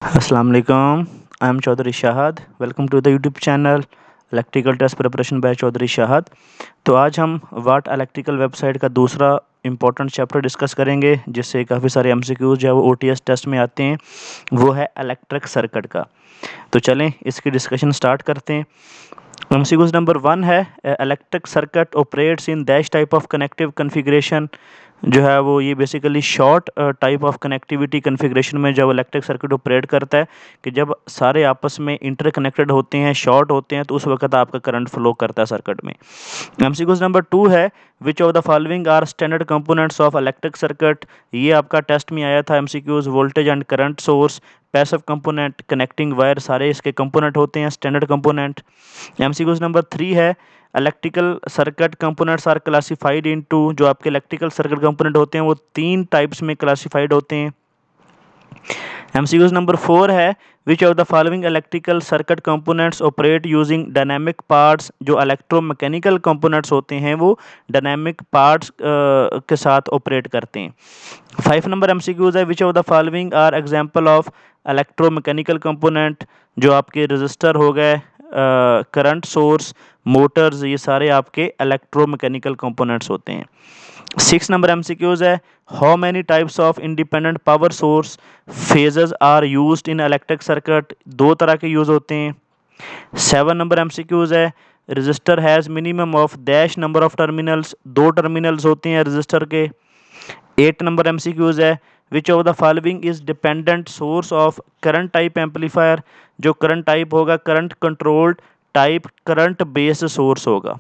अस्सलाम वालेकुम। I am Chaudhary Shahad. Welcome to the YouTube channel electrical test preparation by Chaudhary Shahad. तो आज हम वाट इलेक्ट्रिकल वेबसाइट का दूसरा इंपॉर्टेंट चैप्टर डिस्कस करेंगे, जिससे काफ़ी सारे एमसीक्यूज जो है वो ओटीएस टेस्ट में आते हैं। वो है इलेक्ट्रिक सर्किट का। तो चलें इसकी डिस्कशन स्टार्ट करते हैं। एमसीक्यूज नंबर 1 है electric circuit operates in dash type of connective configuration. जो है वो ये basically short type of connectivity configuration में जब इलेक्ट्रिक सर्किट ऑपरेट करता है कि जब सारे आपस में इंटरकनेक्टेड होते हैं, शॉर्ट होते हैं, तो उस वक्त आपका करंट फ्लो करता है सर्किट में। एमसीक्यूज नंबर 2 है which of the following are standard components of electric circuit. ये आपका टेस्ट में आया था MCQs. Voltage and current source, passive component, connecting wire, सारे इसके कंपोनेंट होते हैं स्टैंडर्ड कंपोनेंट। एमसीक्यूज नंबर 3 है electrical circuit components are classified into. जो आपके इलेक्ट्रिकल सर्किट कंपोनेंट होते हैं वो 3 टाइप्स में क्लासिफाइड होते हैं। एमसीक्यूज नंबर 4 है which of the following electrical circuit components operate using dynamic parts. जो इलेक्ट्रोमैकेनिकल कंपोनेंट्स होते हैं वो डायनेमिक पार्ट्स के साथ ऑपरेट करते हैं। 5 नंबर एमसीक्यूज है which of the following are example of electromechanical component. जो आपके रजिस्टर हो गए, करंट सोर्स, मोटर्स, ये सारे आपके इलेक्ट्रोमैकेनिकल कंपोनेंट्स होते हैं। 6 नंबर एमसीक्यूज है how many types of independent power source phases are used in electric circuit. 2 तरह के यूज होते हैं। 7 नंबर एमसीक्यूज है register has minimum of dash number of terminals. 2 terminals होते हैं रजिस्टर के। 8 नंबर एमसीक्यूज है which of the following is dependent source of current type amplifier. जो करंट टाइप होगा current controlled type current based source होगा।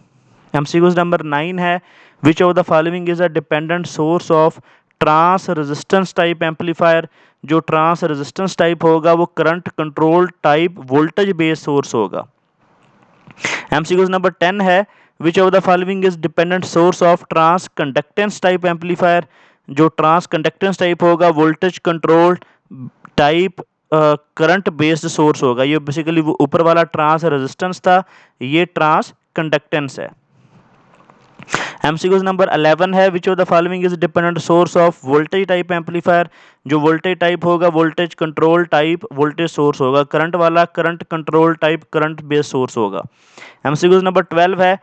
MCQs number 9 है which of the following is a dependent source of transresistance type amplifier. जो transresistance type होगा वो current control type voltage based source होगा। MCQs number 10 है which of the following is dependent source of transconductance type amplifier. जो transconductance type होगा voltage control type current based source होगा। ये basically वो ऊपर वाला ट्रांस रेजिस्टेंस था, ये ट्रांस कंडक्टेंस है। एमसीक्यूज नंबर 11 है which of the following is dependent source of voltage type amplifier. जो वोल्टेज टाइप होगा voltage control type voltage source होगा। करंट वाला current control type current based source होगा। MCQs number 12 है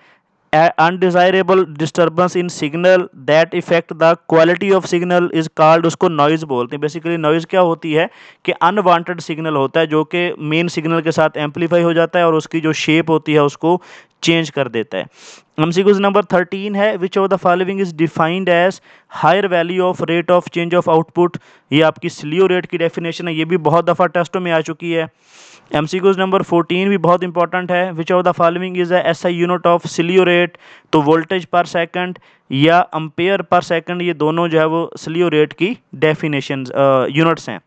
undesirable disturbance in signal that effect the quality of signal is called. उसको noise बोलते हैं। Basically noise क्या होती है कि अनवांटेड सिग्नल होता है जो कि मेन सिग्नल के साथ एम्पलीफाई हो जाता है और उसकी जो शेप होती है उसको चेंज कर देता है। एमसीक्यूज नंबर 13 है which of the following is defined as higher value of rate of change of output. ये आपकी स्लीव रेट की डेफिनेशन है, ये भी बहुत दफ़ा टेस्टों में आ चुकी है। एमसीक्यूज नंबर 14 भी बहुत इंपॉर्टेंट है which of the following is SI unit of slew rate. तो वोल्टेज पर सेकंड या अम्पेयर पर सेकंड, ये दोनों जो है वो स्लीव रेट की डेफिनेशन यूनिट्स हैं।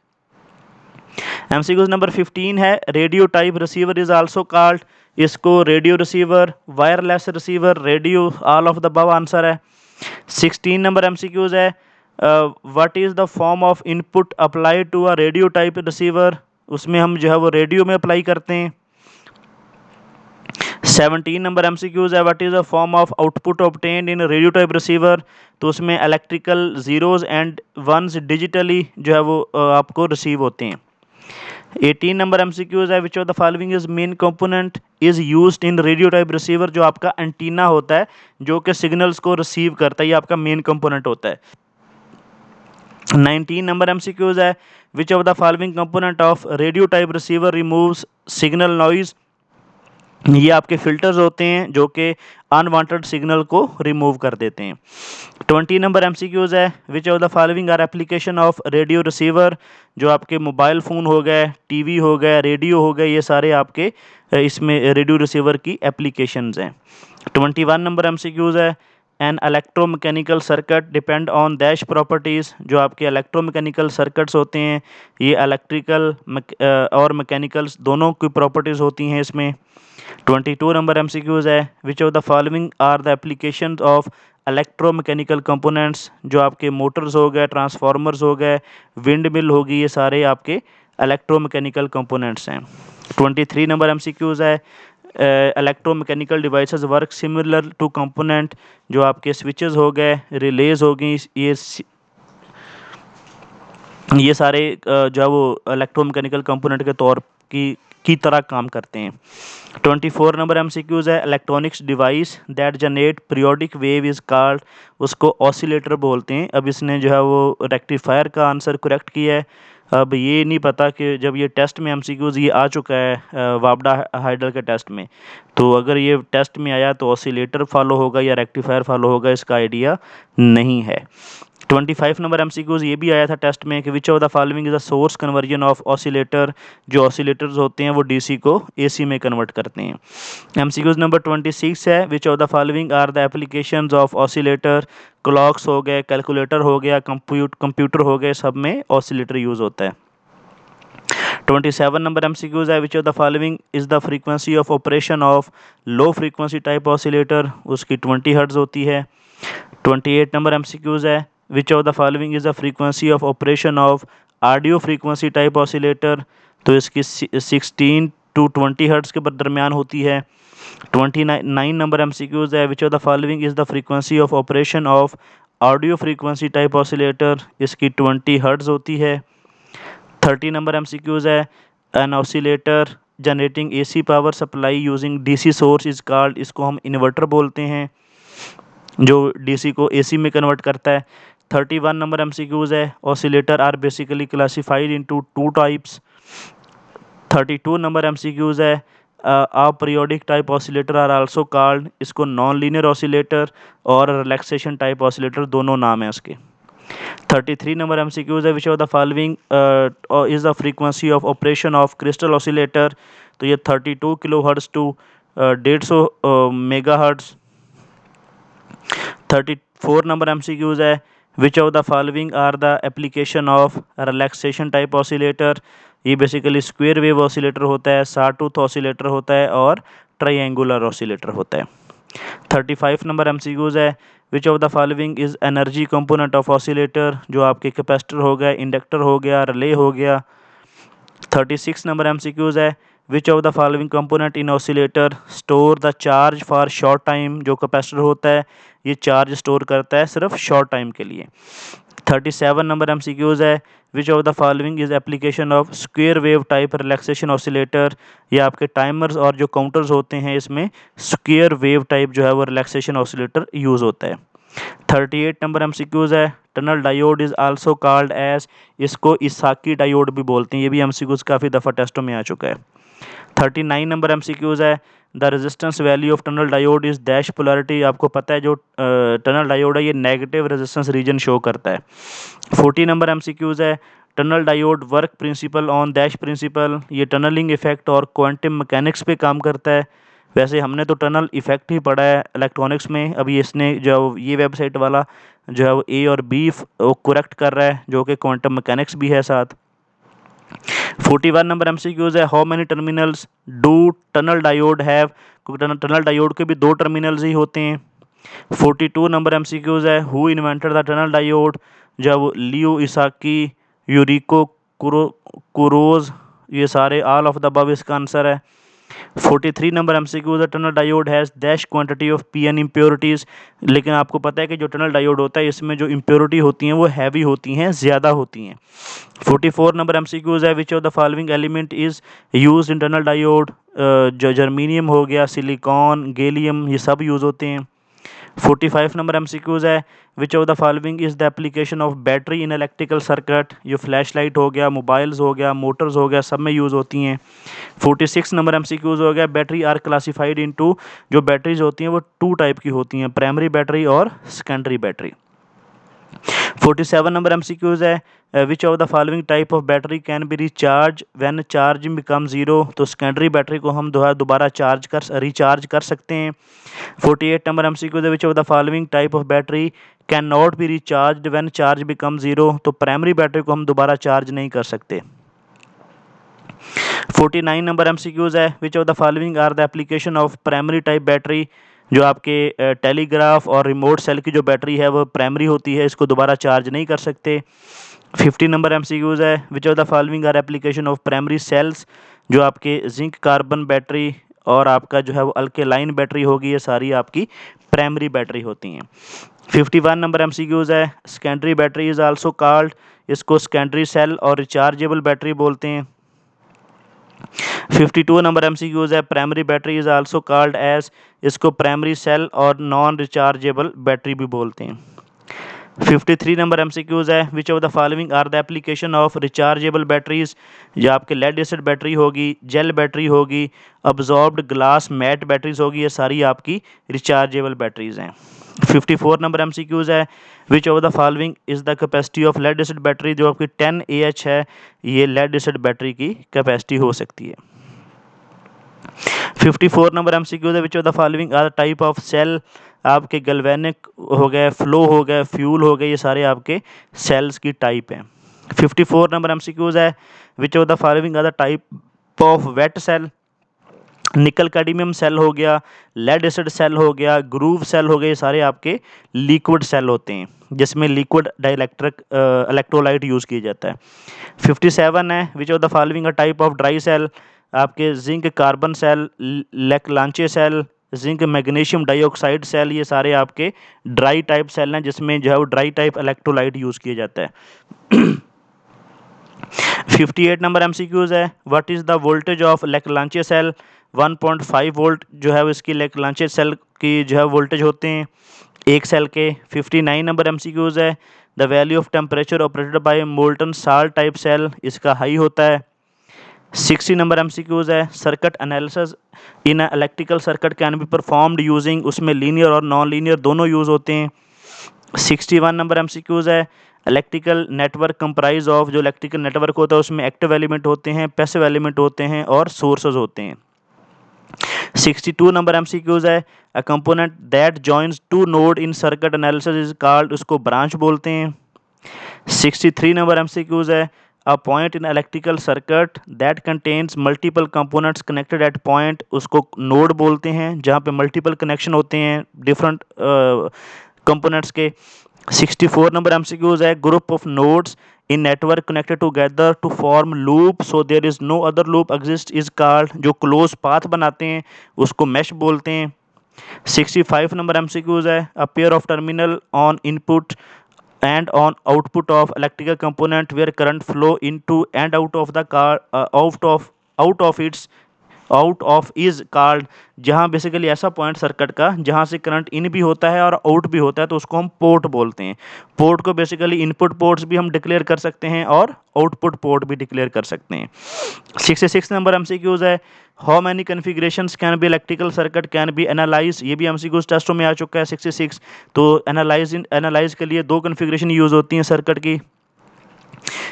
एमसीक्यूज नंबर 15 है radio type receiver is also called. इसको radio receiver, wireless receiver, radio, all of the above answer है। 16 नंबर एमसीक्यूज है what is the form of input apply to a radio type receiver. उसमें हम जो है वो radio में apply करते हैं। 17 नंबर एमसीक्यूज है what is the form of output obtained in radio type receiver. तो उसमें electrical zeros and ones digitally जो है वो आपको रिसीव होते हैं। 18 नंबर एमसीक्यूज है which of the following is main component is used in radio type receiver. जो आपका एंटीना होता है जो कि सिग्नल्स को रिसीव करता है, ये आपका मेन कंपोनेंट होता है। 19 नंबर एमसीक्यूज है which of the following component of radio type receiver removes signal noise. ये आपके फिल्टर्स होते हैं जो कि अनवांटेड सिग्नल को रिमूव कर देते हैं। 20 नंबर एमसीक्यूज है which of the following are application of radio receiver. जो आपके मोबाइल फ़ोन हो गए, टीवी हो गए, रेडियो हो गए, ये सारे आपके इसमें रेडियो रिसीवर की एप्लीकेशंस हैं। 21 नंबर एमसीक्यूज है an electromechanical circuit depend on dash properties. जो आपके इलेक्ट्रोमैकेनिकल सर्किट्स होते हैं ये इलेक्ट्रिकल और मैकेनिकल्स दोनों की प्रॉपर्टीज़ होती हैं इसमें। 22 नंबर एमसीक्यूज है which of the following are the application of electromechanical components. जो आपके मोटर्स हो गए, ट्रांसफार्मर्स हो गए, विंड मिल होगी, ये सारे आपके इलेक्ट्रोमैकेनिकल कंपोनेंट्स हैं। 23 नंबर एमसीक्यूज है electromechanical devices work similar to component. जो आपके स्विचेस हो गए, रिलेज हो गई, ये सारे जो है वो इलेक्ट्रोमैकेनिकल कंपोनेंट के तौर की तरह काम करते हैं। 24 नंबर एमसीक्यूज है, electronics device that generate periodic wave is called, उसको ऑसिलेटर बोलते हैं। अब इसने जो है वो रेक्टिफायर का आंसर करेक्ट किया है। अब ये नहीं पता कि जब ये टेस्ट में एमसीक्यूज ये आ चुका है वापडा हाइडल के टेस्ट में, तो अगर ये टेस्ट में आया तो ऑसिलेटर फॉलो होगा या रेक्टिफायर फॉलो होगा, इसका आइडिया नहीं है। 25 नंबर एमसीक्यूज ये भी आया था टेस्ट में कि which of the following is the source conversion of oscillator, जो ऑसिलेटर्स होते हैं वो डीसी को एसी में कन्वर्ट करते हैं। एमसीक्यूज नंबर 26 है, which of the following are the applications of oscillator, clocks हो गए, कैलकुलेटर हो गया, कंप्यूटर हो गए, सब में ऑसिलेटर यूज़ होता है। 27 नंबर एमसीक्यूज है, which of the following is the frequency of operation of low frequency type oscillator, उसकी 20 हर्ट्ज होती है। 28 नंबर एमसीक्यूज है, which of the following is the frequency of operation of audio frequency type oscillator, तो इसकी 16 to 20 hertz के दरमियान होती है। 29 नंबर एमसीक्यूज है, which of the following is the frequency of operation of audio frequency type oscillator, इसकी 20 hertz होती है। 30 नंबर एमसीक्यूज है, an oscillator generating AC power supply using DC source is called, इसको हम इन्वर्टर बोलते हैं जो डीसी को एसी में कन्वर्ट करता है। 31 नंबर एमसीक्यूज है, oscillator are basically classified into two types. 32 number MCQs है, aperiodic type oscillator are also called, इसको नॉन लीनियर ऑसिलेटर और रिलैक्सेशन टाइप ऑसिलेटर दोनों नाम है उसके। 33 नंबर एमसीक्यूज है, which of the following is the frequency of operation of crystal oscillator, तो ये 32 kilohertz to 150 megahertz. 34 number MCQs है, which of the following are the application of relaxation type oscillator, ये basically square wave oscillator होता है, sawtooth oscillator होता है और triangular oscillator होता है। 35 नंबर एमसीक्यूज है, which of the following is energy component of oscillator, जो आपके कैपेसिटर हो गया, इंडक्टर हो गया, रिले हो गया। 36 नंबर एमसीक्यूज है, which of the following component in oscillator store the charge for short time, जो कैपेसिटर होता है ये चार्ज स्टोर करता है सिर्फ शॉर्ट टाइम के लिए। 37 नंबर एमसीक्यूज है, which of the following is application of square wave type relaxation oscillator, ये आपके टाइमर्स और जो काउंटर्स होते हैं इसमें स्क्वायर वेव टाइप जो है वो रिलैक्सेशन ऑसिलेटर यूज़ होता है। 38 नंबर एमसीक्यूज है, tunnel diode is also called as, इसको इसाकी डायोड भी बोलते हैं, ये भी एमसीक्यूज काफ़ी दफ़ा टेस्टों में आ चुका है। 39 नंबर एमसीक्यूज है, the resistance value of tunnel diode is dash polarity, आपको पता है जो टनल डायोड है ये नेगेटिव रेजिस्टेंस रीजन शो करता है। 40 नंबर एमसीक्यूज है, tunnel diode work principle on dash principle, ये टनलिंग इफेक्ट और क्वांटम मैकेनिक्स पे काम करता है। वैसे हमने तो टनल इफेक्ट ही पढ़ा है इलेक्ट्रॉनिक्स में, अभी इसने जो ये वेबसाइट वाला जो है वो ए और बी करेक्ट कर रहा है, जो कि क्वांटम मैकेनिक्स भी है साथ। 41 नंबर एमसीक्यूज है, how many terminals do tunnel diode have, क्योंकि टनल डायोड के भी 2 टर्मिनल्स ही होते हैं। 42 नंबर एमसीक्यूज है, who invented the tunnel diode, जब लियो इसाकी, यूरिको कुरोज, ये सारे ऑल ऑफ द अबव इसका आंसर है। 43 नंबर एमसीक्यूज है, tunnel diode has dash quantity of PN impurities, लेकिन आपको पता है कि जो टनल डायोड होता है इसमें जो इम्प्योरिटी होती हैं वो हैवी होती हैं, ज़्यादा होती हैं। 44 नंबर एमसीक्यूज है, which of the following element is use in tunnel diode, जो जर्मीनियम हो गया, सिलिकॉन, गैलियम, ये सब यूज़ होते हैं। 45 नंबर एमसीक्यूज है, which of the following is the application of battery in electrical circuit, जो फ्लैश लाइट हो गया, मोबाइल्स हो गया, मोटर्स हो गया, सब में यूज़ होती हैं। 46 नंबर एमसीक्यूज हो गया, बैटरी आर क्लासिफाइड इनटू, जो बैटरीज होती हैं वो 2 टाइप की होती हैं, प्राइमरी बैटरी और सेकेंडरी बैटरी। 47 नंबर एमसीक्यूज है, which of the following type of battery can be recharge when charging become zero, तो सेकेंडरी बैटरी को हम दोबारा रिचार्ज कर सकते हैं। 48 नंबर एमसीक्यूज है, which of the following type of battery can not be recharge when charge become zero, तो primary battery को हम दोबारा चार्ज नहीं कर सकते। 49 नंबर एमसीक्यूज है, which of the following are the application of primary type battery, जो आपके टेलीग्राफ और रिमोट सेल की जो बैटरी है वो प्राइमरी होती है, इसको दोबारा चार्ज नहीं कर सकते। 50 नंबर एमसीक्यूज है, which of the following are application of primary cells, जो आपके जिंक कार्बन बैटरी और आपका जो है वो अल्केलाइन बैटरी होगी, ये सारी आपकी प्राइमरी बैटरी होती हैं। 51 नंबर एमसीक्यूज है, secondary battery is also called, इसको सेकेंडरी सेल और रिचार्जेबल बैटरी बोलते हैं। 52 नंबर एमसीक्यूज है, primary battery is also called as, इसको प्राइमरी सेल और नॉन रिचार्जेबल बैटरी भी बोलते हैं। 53 नंबर एमसीक्यूज है, which of the following are the application of rechargeable batteries, जो आपके लेड एसिड बैटरी होगी, जेल बैटरी होगी, अब्जॉर्ब्ड ग्लास मैट बैटरीज होगी, ये सारी आपकी रिचार्जेबल बैटरीज हैं। 54 नंबर एमसीक्यूज है, which of the following is the capacity of lead acid battery, जो आपकी 10 AH है, ये लेड एसिड बैटरी की कैपेसिटी हो सकती है। 54 नंबर एमसीक्यूज है, which of the following are type of cell, आपके गैल्वेनिक हो गए, फ्लो हो गए, फ्यूल हो गए, ये सारे आपके सेल्स की टाइप हैं। 54 नंबर एमसीक्यूज है, which of the following are the type of wet cell, nickel cadmium cell हो गया, लेड एसिड सेल हो गया, ग्रूव सेल हो गए, ये सारे आपके लिक्विड सेल होते हैं जिसमें लिक्विड डाइलेक्ट्रिक इलेक्ट्रोलाइट यूज़ किया जाता है। 57 है, which of the following a type of dry cell, आपके zinc carbon cell, Leclanche cell, zinc magnesium dioxide cell, ये सारे आपके ड्राई टाइप सेल हैं जिसमें जो है वो ड्राई टाइप इलेक्ट्रोलाइट यूज़ किया जाता है। 58 नंबर एमसीक्यूज है, what is the voltage of Leclanche cell, 1.5 volt जो है वो इसकी लेक्लांचे सेल की जो है वोल्टेज होते हैं एक सेल के। 59 नंबर एमसीक्यूज है, the value of temperature operated by molten salt type cell, इसका हाई होता है। 60 नंबर एमसीक्यूज है, circuit analysis in electrical circuit can be performed using, उसमें लीनियर और नॉन लीनियर दोनों यूज़ होते हैं। 61 नंबर एमसीक्यूज है, इलेक्ट्रिकल नेटवर्क कंप्राइज ऑफ, जो इलेक्ट्रिकल नेटवर्क होता है उसमें एक्टिव एलिमेंट होते हैं, पैसिव एलिमेंट होते हैं और सोर्सेज होते हैं। 62 नंबर एमसीक्यूज है, a component that joins two node in circuit analysis is called, उसको ब्रांच बोलते हैं। 63 नंबर एमसीक्यूज है, a point in electrical circuit that contains multiple components connected at point, उसको नोड बोलते हैं जहाँ पे मल्टीपल कनेक्शन होते हैं डिफरेंट कंपोनेंट्स के। 64 नंबर एमसीक्यूज है, group of nodes in network connected together to form loop so there is no other loop exist is called, जो क्लोज पाथ बनाते हैं उसको मैश बोलते हैं। 65 नंबर एमसीक्यूज है, a pair of terminal on input and on output of electrical component where current flow into and out of the car out of is called, जहाँ basically ऐसा point circuit का जहाँ से current in भी होता है और आउट भी होता है तो उसको हम पोर्ट बोलते हैं। पोर्ट को बेसिकली इनपुट पोर्ट्स भी हम डिक्लेयर कर सकते हैं और आउटपुट पोर्ट भी डिक्लेयर कर सकते हैं। 66 नंबर एमसीक्यूज है, how many configurations can be electrical circuit can be analyse, ये भी एमसीक्यूज टेस्टों में आ चुका है 66। तो एनालाइज के लिए 2 कन्फिग्रेशन यूज़ होती हैं सर्किट की।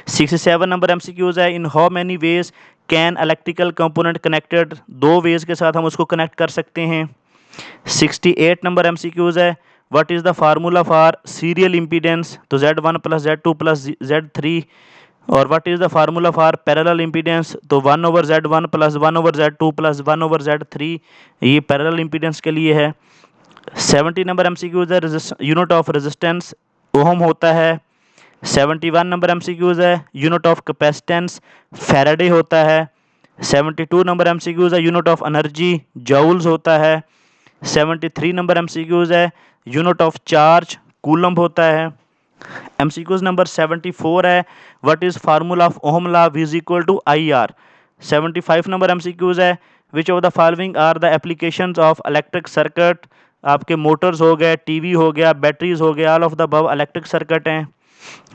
67 नंबर एमसीक्यूज है, in how many ways can electrical component connected, 2 ways के साथ हम उसको कनेक्ट कर सकते हैं। 68 नंबर एमसीक्यूज है, what is the formula for serial impedance, तो Z1 plus Z2 plus Z3, और what is the formula for parallel impedance, तो 1/Z1 plus 1/Z2 plus 1/Z3, ये पैरेलल इम्पीडेंस के लिए है। 70 नंबर एमसीक्यूज है, यूनिट ऑफ रेजिस्टेंस ओम होता है। 71 नंबर एमसीक्यूज है, यूनिट ऑफ कैपेसिटेंस फैराडे होता है। 72 नंबर एमसीक्यूज है, यूनिट ऑफ एनर्जी जूल्स होता है। 73 नंबर एमसीक्यूज है, यूनिट ऑफ चार्ज कूलम्ब होता है। एमसीक्यूज नंबर 74 है, what is formula of Ohm law V is equal to IR। 75 number MCQs है, which of the following are the applications of electric circuit, आपके motors हो गए, TV हो गया, batteries हो गया, all of the above electric circuit हैं।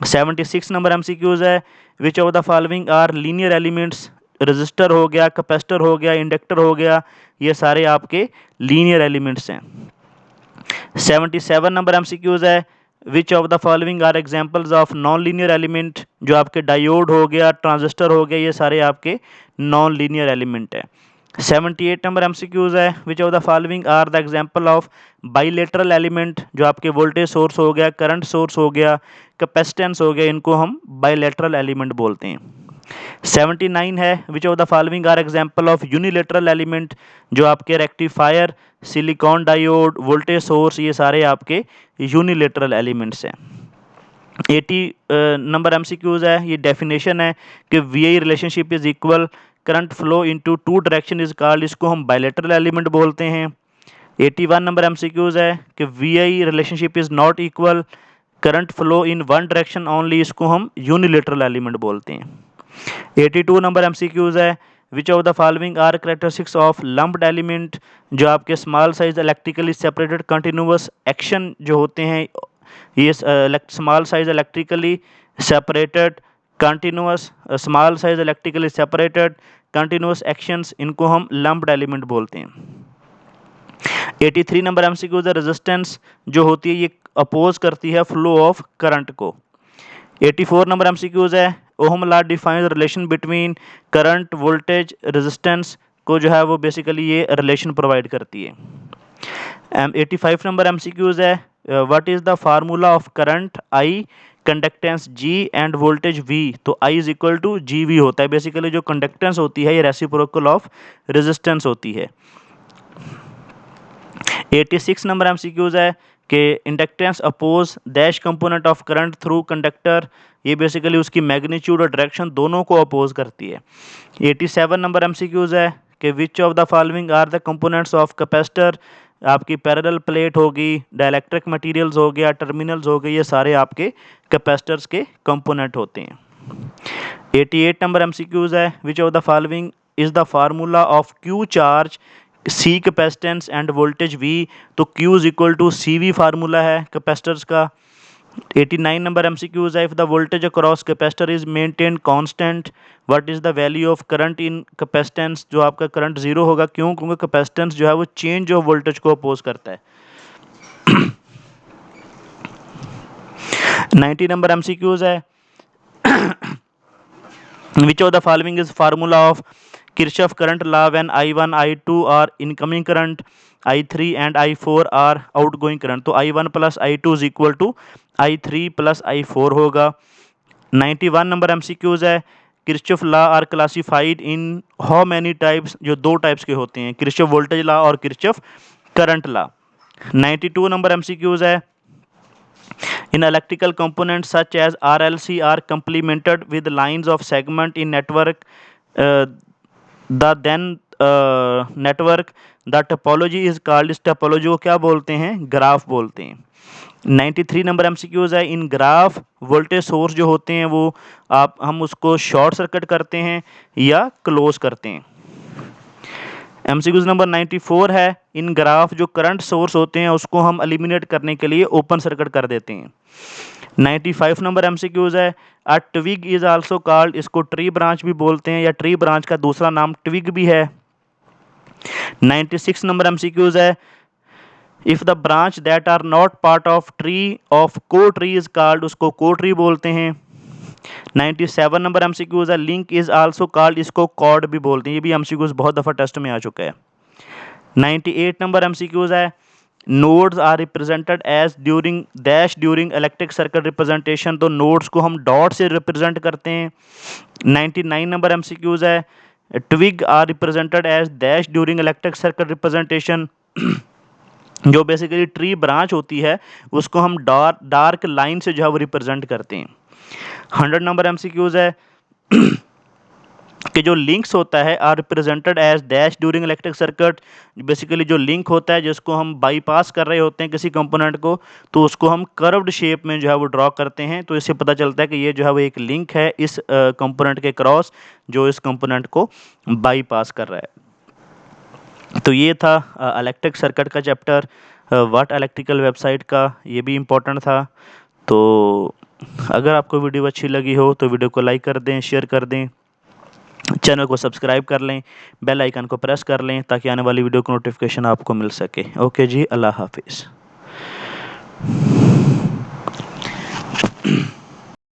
76 number MCQs है, which of the following are linear elements, resistor हो गया, कैपेसिटर हो गया, इंडक्टर हो गया, ये सारे आपके लीनियर एलिमेंट्स हैं। 77 नंबर एमसीक्यूज है, which of the following are examples of non linear element, जो आपके डायोड हो गया, ट्रांजिस्टर हो गया, ये सारे आपके नॉन लीनियर एलिमेंट है। 78 नंबर एमसीक्यूज है, which of the following are the example of bilateral element, जो आपके वोल्टेज सोर्स हो गया, करंट सोर्स हो गया, कैपेसिटेंस हो गया, इनको हम बाइलेटरल एलिमेंट बोलते हैं। 79 है, which of the following are example of unilateral element, जो आपके rectifier, silicon diode, voltage source, ये सारे आपके यूनिलेटरल एलिमेंट्स हैं। 80 नंबर एमसीक्यूज है, ये डेफिनेशन है कि VI relationship is equal, current flow into 2 direction is called, इसको हम बाइलेटरल एलिमेंट बोलते हैं। 81 नंबर एमसीक्यूज है कि VI relationship is not equal, current flow in one direction only, इसको हम यूनिलेटरल एलिमेंट बोलते हैं। 82 नंबर एमसीक्यूज है, which of the following are characteristics of lumped element, जो आपके small size electrically separated continuous action जो होते हैं, ये small size electrically separated continuous small size electrically separated continuous actions, इनको हम लम्प्ड एलिमेंट बोलते हैं। 83 नंबर एमसीक्यूज है, रेजिस्टेंस जो होती है ये अपोज करती है फ्लो ऑफ करंट को। 84 नंबर एमसीक्यूज है, ohm law defines relation between current voltage resistance को जो है वो बेसिकली ये रिलेशन प्रोवाइड करती है। 85 नंबर एमसीक्यूज है, what is the formula of current I, conductance G and voltage V, तो I is equal to G V होता है। बेसिकली जो कंडक्टेंस होती है ये रेसिप्रोकल ऑफ रेजिस्टेंस होती है। 86 नंबर एमसीक्यूज है कि inductance oppose dash component of current through conductor, ये बेसिकली उसकी मैग्नीट्यूड और डायरेक्शन दोनों को अपोज करती है। 87 नंबर एमसीक्यूज है कि which of the following are the components of capacitor, आपकी पैरेलल प्लेट होगी, डाइलेक्ट्रिक मटेरियल्स हो गया, टर्मिनल्स हो गए, ये सारे आपके कैपेसिटर्स के कंपोनेंट होते हैं। 88 नंबर एमसीक्यूज है, which of the following is the formula of Q charge, C capacitance and voltage V, तो Q is equal to C V formula है कैपेसिटर्स का। 89 नंबर एमसीक्यूज है, if the voltage across capacitor is maintain constant, what is the value of current in capacitance, जो आपका current zero होगा, क्यों, क्योंकि capacitance जो है वो चेंज ऑफ वोल्टेज को अपोज करता है। 90 नंबर एमसीक्यूज है, which of the following is formula of Kirchhoff current law when I1 I2 are incoming current, I3 and I4 are outgoing current, तो I1 plus I2 is equal to I3 plus I4 होगा। 91 number MCQs है, Kirchhoff law are classified in how many types, जो दो types के होते हैं, Kirchhoff voltage law और Kirchhoff current law. 92 number MCQs है, in electrical components such as RLC are complemented with lines of segment in network, the then network, the topology is called, इस topology को क्या बोलते हैं, ग्राफ बोलते हैं। 93 number MCQs है, इन ग्राफ वोल्टेज सोर्स जो होते हैं वो हम उसको शॉर्ट सर्किट करते हैं या क्लोज करते हैं। एमसीक्यूज नंबर 94 है, इन ग्राफ जो करंट सोर्स होते हैं उसको हम एलिमिनेट करने के लिए ओपन सर्किट कर देते हैं। 95 नंबर एमसीक्यूज है, a twig is also called, इसको ट्री ब्रांच भी बोलते हैं या ट्री ब्रांच का दूसरा नाम ट्विग भी है। 96 नंबर एमसीक्यूज है, if the branch that are not part of tree of co tree is called, उसको को ट्री बोलते हैं। 97 नंबर एमसीक्यूज है, लिंक इज आल्सो कॉल्ड, इसको कॉर्ड भी बोलते हैं, ये भी एमसीक्यूज बहुत दफ़ा टेस्ट में आ चुका है। 98 नंबर एमसीक्यूज है, nodes are represented as during dash during electric circuit representation, तो नोड्स को हम डॉट से रिप्रेजेंट करते हैं। 99 नंबर एमसीक्यूज है, twig are represented as dash during electric circuit representation, जो बेसिकली ट्री ब्रांच होती है उसको हम डार्क लाइन से जो है वो रिप्रेजेंट करते हैं। 100 नंबर एमसीक्यूज है कि जो लिंक्स होता है are represented as dash during electric circuit, basically जो लिंक होता है जिसको हम बाईपास कर रहे होते हैं किसी कंपोनेंट को, तो उसको हम कर्व्ड शेप में जो है वो ड्रॉ करते हैं, तो इससे पता चलता है कि ये जो है वो एक लिंक है इस कंपोनेंट के क्रॉस जो इस कंपोनेंट को बाईपास कर रहा है। तो ये था इलेक्ट्रिक सर्किट का चैप्टर, व्हाट इलेक्ट्रिकल वेबसाइट का, ये भी इम्पोर्टेंट था। तो अगर आपको वीडियो अच्छी लगी हो तो वीडियो को लाइक कर दें, शेयर कर दें, चैनल को सब्सक्राइब कर लें, बेल आइकन को प्रेस कर लें ताकि आने वाली वीडियो की नोटिफिकेशन आपको मिल सके। ओके जी, अल्लाह हाफिज़।